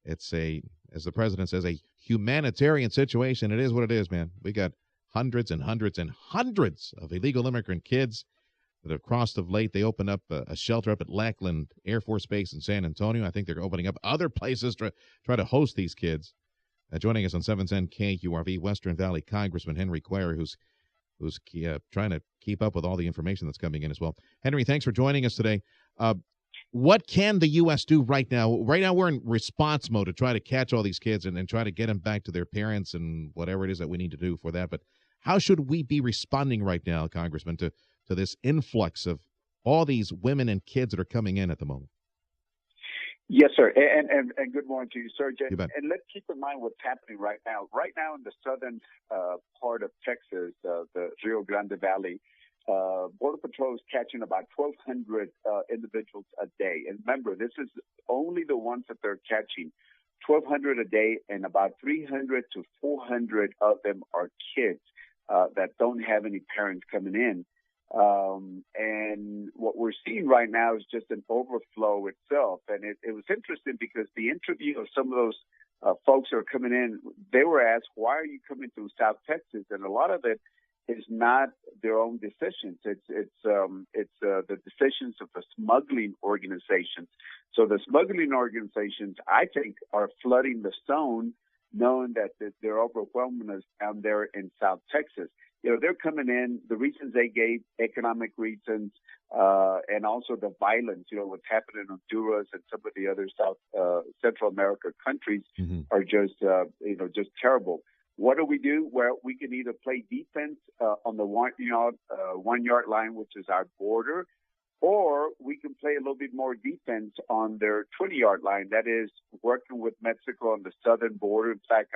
It's as the president says, a humanitarian situation. It is what it is, man. We got hundreds and hundreds and hundreds of illegal immigrant kids that have crossed of late. They opened up a shelter up at Lackland Air Force Base in San Antonio. I think they're opening up other places to try to host these kids. Joining us on 710 KURV, Western Valley Congressman Henry Cuellar, who's trying to keep up with all the information that's coming in as well. Henry, thanks for joining us today. What can the U.S. do right now? Right now we're in response mode to try to catch all these kids and try to get them back to their parents and whatever it is that we need to do for that. But how should we be responding right now, Congressman, to this influx of all these women and kids that are coming in at the moment? Yes, sir. And good morning to you, sir. You bet. And let's keep in mind what's happening right now. Right now in the southern part of Texas, the Rio Grande Valley, Border Patrol is catching about 1,200 individuals a day. And remember, this is only the ones that they're catching. 1,200 a day, and about 300 to 400 of them are kids that don't have any parents coming in. And what we're seeing right now is just an overflow itself. And it was interesting because the interview of some of those folks who are coming in, they were asked, why are you coming through South Texas? And a lot of it is not their own decisions. It's the decisions of the smuggling organizations. So the smuggling organizations, I think, are flooding the zone, knowing that they're overwhelming us down there in South Texas. You know, they're coming in, the reasons they gave, economic reasons, and also the violence, you know, what's happening in Honduras and some of the other Central America countries are just, just terrible. What do? Well, we can either play defense on the 1 yard line, which is our border, or we can play a little bit more defense on their 20-yard line. That is working with Mexico on the southern border. In fact,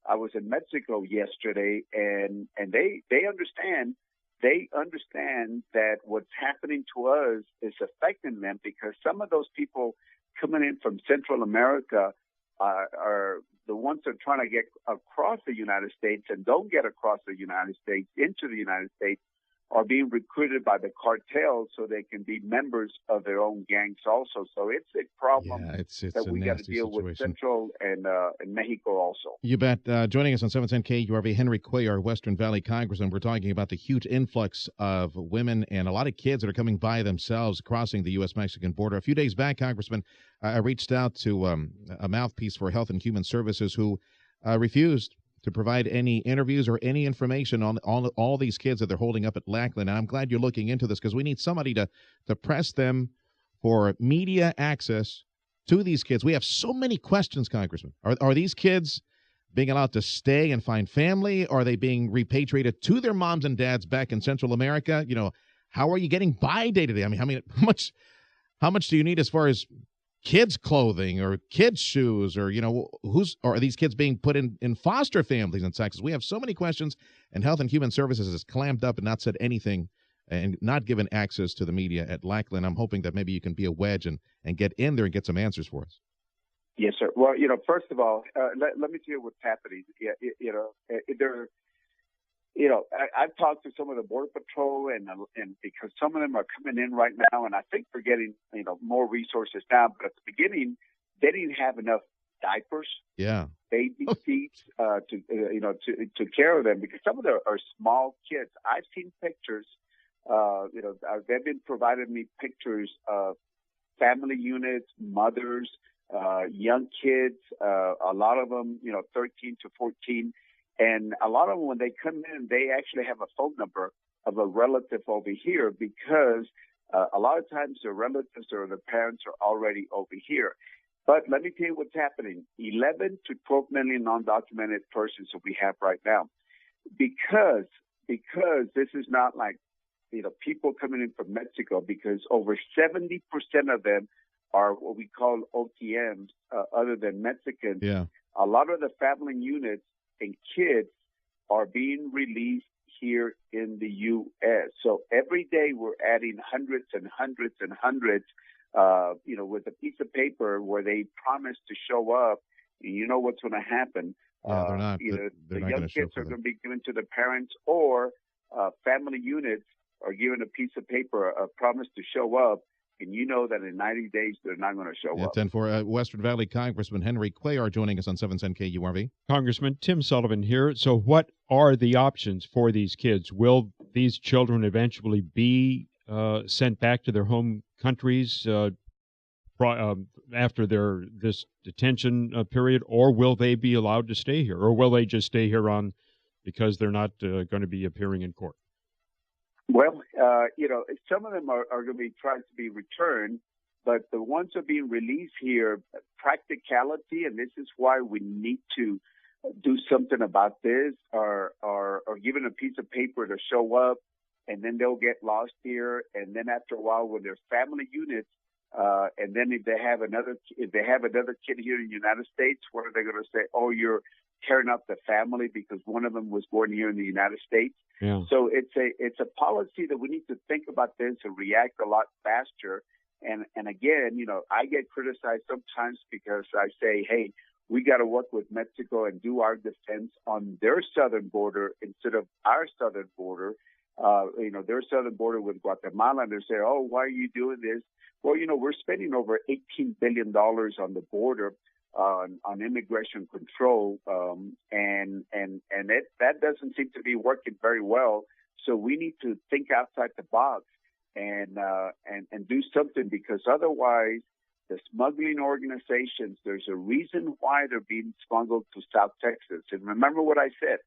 I was in Mexico yesterday, and they understand. They understand that what's happening to us is affecting them, because some of those people coming in from Central America are the ones that are trying to get across the United States and don't get across the United States into the United States are being recruited by the cartels so they can be members of their own gangs also. So it's a problem it's that we got to deal with Central and Mexico also. You bet. Joining us on 710 KURV, Henry Cuellar, Western Valley Congressman. We're talking about the huge influx of women and a lot of kids that are coming by themselves crossing the U.S.-Mexican border. A few days back, Congressman, I reached out to a mouthpiece for Health and Human Services who refused to provide any interviews or any information on all these kids that they're holding up at Lackland. And I'm glad you're looking into this, because we need somebody to press them for media access to these kids. We have so many questions, Congressman. Are these kids being allowed to stay and find family? Are they being repatriated to their moms and dads back in Central America? You know, how are you getting by day to day? I mean, how much do you need as far as kids' clothing or kids' shoes, or, are these kids being put in foster families in Texas? We have so many questions, and Health and Human Services has clammed up and not said anything and not given access to the media at Lackland. I'm hoping that maybe you can be a wedge and get in there and get some answers for us. Yes, sir. Well, first of all, let me tell you what's happening. I've talked to some of the Border Patrol, and because some of them are coming in right now, and I think they're getting more resources now. But at the beginning, they didn't have enough diapers, baby seats to care them, because some of them are small kids. I've seen pictures. They've been providing me pictures of family units, mothers, young kids. A lot of them, 13 to 14. And a lot of them, when they come in, they actually have a phone number of a relative over here, because a lot of times their relatives or their parents are already over here. But let me tell you what's happening. 11 to 12 million undocumented persons that we have right now. Because this is not like, people coming in from Mexico, because over 70% of them are what we call OTMs, other than Mexicans. Yeah. A lot of the family units and kids are being released here in the U.S. So every day we're adding hundreds and hundreds and hundreds, with a piece of paper where they promise to show up. You know what's going to happen. Yeah, they're not. Either they're the not young kids are going to be given to the parents, or family units are given a piece of paper, a promise to show up, and you know that in 90 days they're not going to show up. 10-4, Western Valley Congressman Henry Cuellar joining us on 710 KURV. Congressman Tim Sullivan here. So what are the options for these kids? Will these children eventually be sent back to their home countries after this detention period, or will they be allowed to stay here, or will they just stay here on because they're not going to be appearing in court? Well, some of them are going to be trying to be returned, but the ones that are being released here, practicality, and this is why we need to do something about this, are given a piece of paper to show up, and then they'll get lost here, and then after a while, when they're family units, and then if they have another kid here in the United States, what are they going to say? Oh, you're tearing up the family because one of them was born here in the United States. Yeah. So it's a policy that we need to think about this and react a lot faster. And again, I get criticized sometimes because I say, hey, we got to work with Mexico and do our defense on their southern border instead of our southern border. Their southern border with Guatemala, and they say, oh, why are you doing this? Well, we're spending over $18 billion on the border on immigration control, and that doesn't seem to be working very well. So we need to think outside the box and do something, because otherwise the smuggling organizations, there's a reason why they're being smuggled to South Texas. And remember what I said.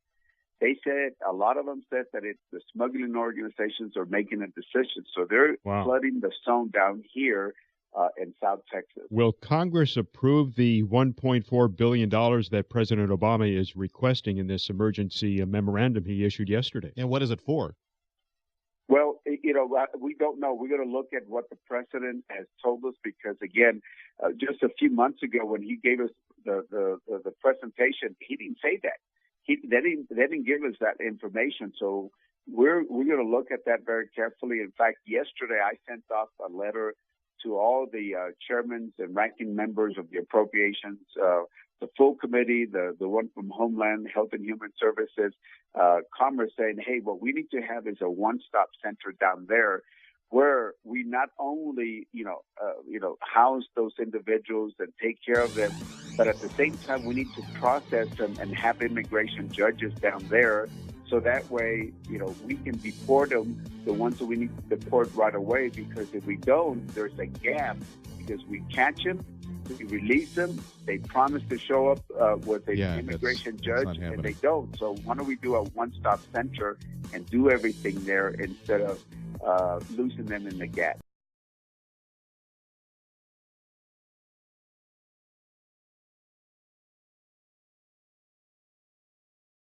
They said, a lot of them said that the smuggling organizations are making a decision. So they're flooding the zone down here in South Texas. Will Congress approve the $1.4 billion that President Obama is requesting in this emergency memorandum he issued yesterday? And what is it for? Well, we don't know. We're going to look at what the president has told us, because, again, just a few months ago when he gave us the presentation, he didn't say that. They didn't give us that information, so we're going to look at that very carefully. In fact, yesterday I sent off a letter to all the chairmen and ranking members of the appropriations, the full committee, the one from Homeland, Health and Human Services, Commerce, saying, hey, what we need to have is a one-stop center down there where we not only, house those individuals and take care of them, but at the same time, we need to process them and have immigration judges down there. So that way, we can deport them, the ones that we need to deport right away, because if we don't, there's a gap, because we catch them, we release them, they promise to show up with an immigration judge, and they don't. So why don't we do a one-stop center and do everything there instead of losing them in the gap?